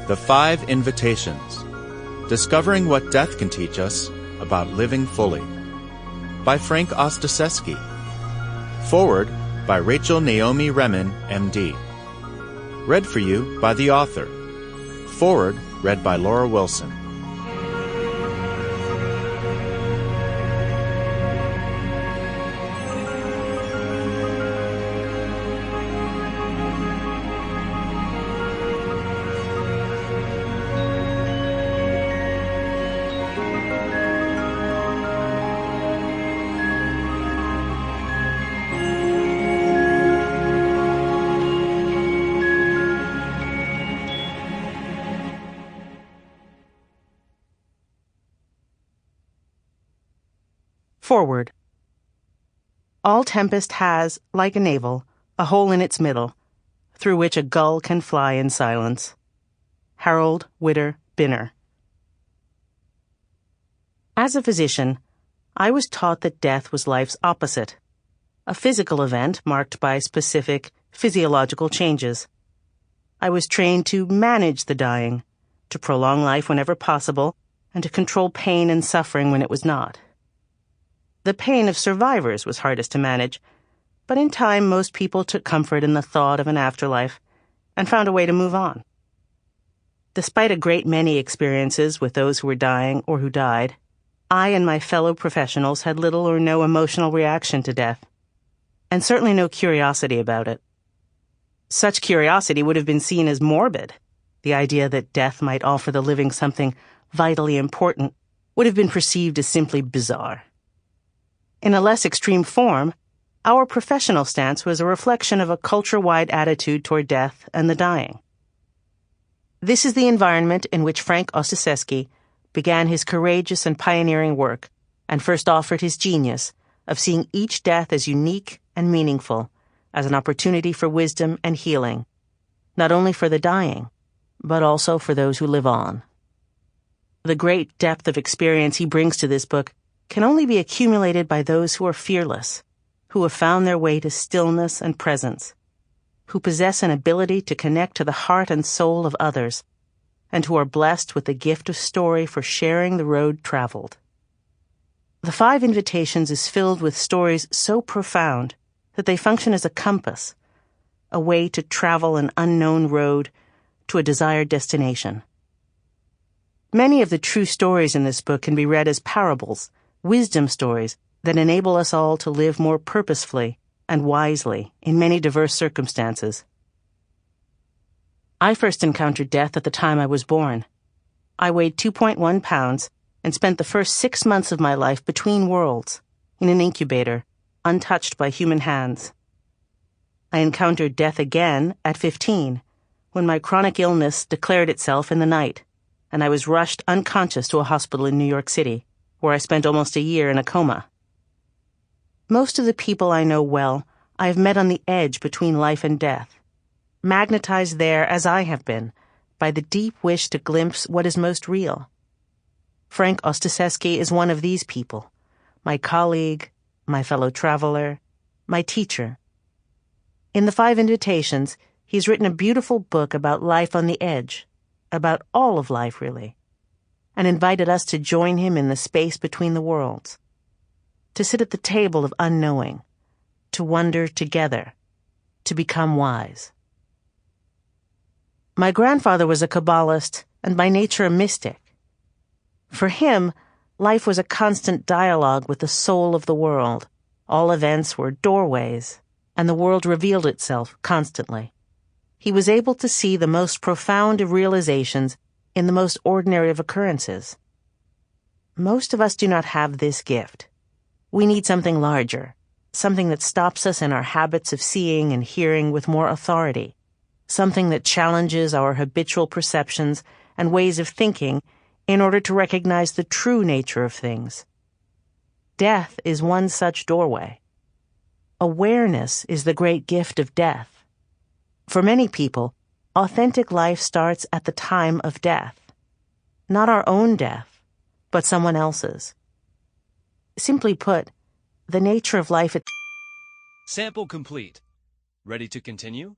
The 5 Invitations. Discovering what death can teach us about living fully. By Frank Ostaseski. Foreword by Rachel Naomi Remen, M.D. Read for you by the author. Foreword read by Laura Wilson. Forward. All tempest has, like a navel, a hole in its middle, through which a gull can fly in silence. Harold Witter Binner. As a physician, I was taught that death was life's opposite, a physical event marked by specific physiological changes. I was trained to manage the dying, to prolong life whenever possible, and to control pain and suffering when it was not. The pain of survivors was hardest to manage, but in time most people took comfort in the thought of an afterlife and found a way to move on. Despite a great many experiences with those who were dying or who died, I and my fellow professionals had little or no emotional reaction to death, and certainly no curiosity about it. Such curiosity would have been seen as morbid. The idea that death might offer the living something vitally important would have been perceived as simply bizarre. In a less extreme form, our professional stance was a reflection of a culture-wide attitude toward death and the dying. This is the environment in which Frank Ostaseski began his courageous and pioneering work and first offered his genius of seeing each death as unique and meaningful, as an opportunity for wisdom and healing, not only for the dying, but also for those who live on. The great depth of experience he brings to this book can only be accumulated by those who are fearless, who have found their way to stillness and presence, who possess an ability to connect to the heart and soul of others, and who are blessed with the gift of story for sharing the road traveled. The 5 Invitations is filled with stories so profound that they function as a compass, a way to travel an unknown road to a desired destination. Many of the true stories in this book can be read as parables, wisdom stories that enable us all to live more purposefully and wisely in many diverse circumstances. I first encountered death at the time I was born. I weighed 2.1 pounds and spent the first 6 months of my life between worlds, in an incubator, untouched by human hands. I encountered death again at 15, when my chronic illness declared itself in the night, and I was rushed unconscious to a hospital in New York City, where I spent almost a year in a coma. Most of the people I know well, I have met on the edge between life and death, magnetized there as I have been, by the deep wish to glimpse what is most real. Frank Ostaseski is one of these people, my colleague, my fellow traveler, my teacher. In the 5 Invitations, he's written a beautiful book about life on the edge, about all of life, really, and invited us to join him in the space between the worlds, to sit at the table of unknowing, to wonder together, to become wise. My grandfather was a Kabbalist and by nature a mystic. For him, life was a constant dialogue with the soul of the world. All events were doorways, and the world revealed itself constantly. He was able to see the most profound of realizations in the most ordinary of occurrences. Most of us do not have this gift. We need something larger, something that stops us in our habits of seeing and hearing with more authority, something that challenges our habitual perceptions and ways of thinking in order to recognize the true nature of things. Death is one such doorway. Awareness is the great gift of death. For many people, authentic life starts at the time of death. Not our own death, but someone else's. Simply put, the nature of life... Sample complete. Ready to continue?